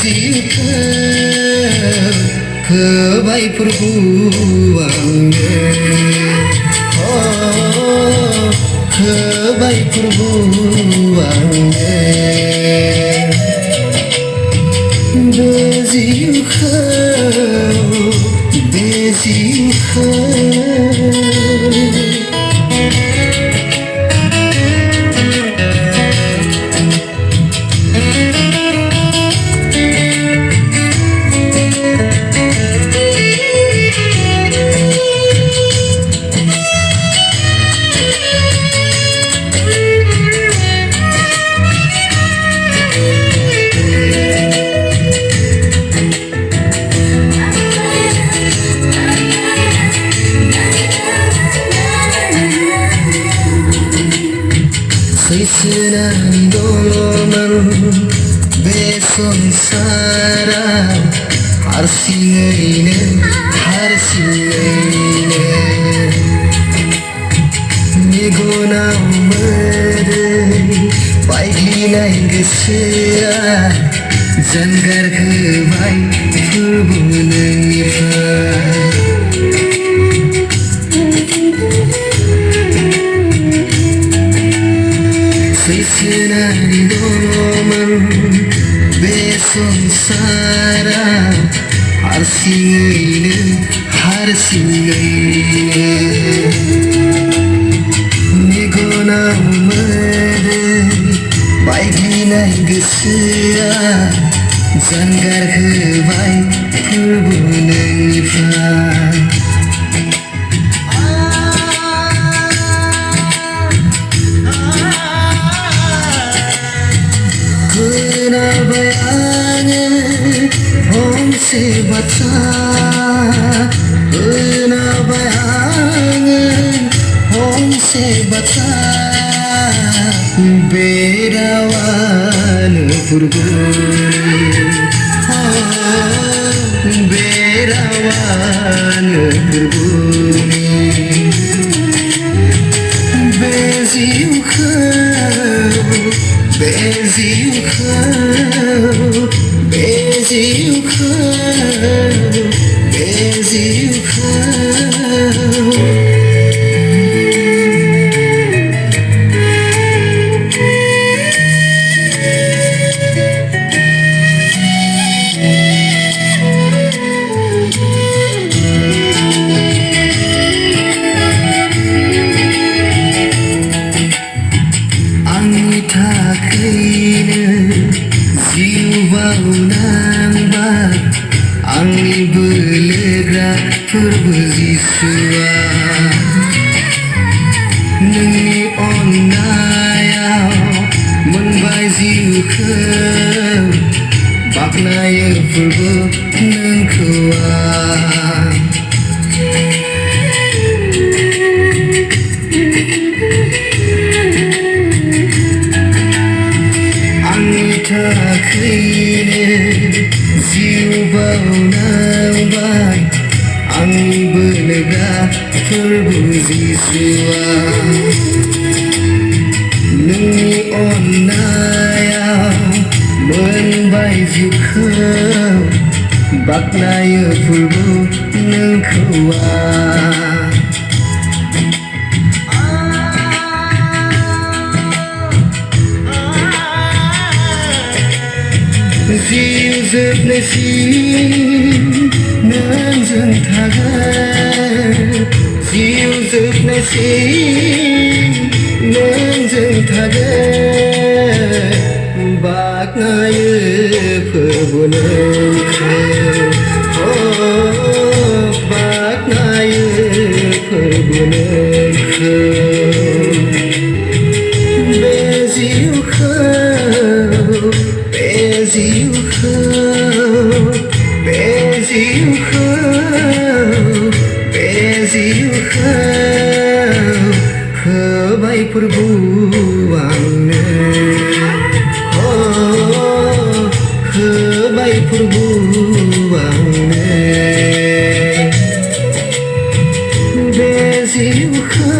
बेजिखौ होबाय फोरबो आंनो होबाय फोरबो आंनो बेजिखौ सैसोनानै दङमोन बे संसाराव हारसिङैनो मेगनाव मोदै बायग्लिनाय गोसोआ जानगार होबाय फोरबो नोंनिफ्राय सैसोनानै दङमोन बे संसाराव हारसिङैनो मेगनाव मोदै बायग्लिनाय गोसोआ जानगार होबाय फोरबो नोंनिफ्राय खोनाबाय आङो फंसे बाथ्रा खोनाबाय आङो फंसे बाथ्रा बे रावानो फोरबोनि बे रावानो फोरबोनि बेजिखौ आंनि थाखायनो जिउ बाउनांबाय आंनि बोलोग्रा फोरबो जिसुआ नोंनि अननायाव मोनबाय जिउखौ बाख्नायो फोरबो नोंखौ आंनि थाखायनो जिउ बाउनांबाय आंनि बोलोग्रा फोरबो जिसुआ नोंनि अननायाव मोनबाय जिउखौ बाख्नायो फोरबो नोंखौ जिउ जोबनायसिम नोंजों थागोन जिउ जोबनायसिम नोंजों थागोन बाख्नायो फोरबो नोंखौ बाख्नायो फोरबो नोंखौ बेजिखौ होबाय फोरबो आंनो होबाय फोरबो आंनो बेजिखौ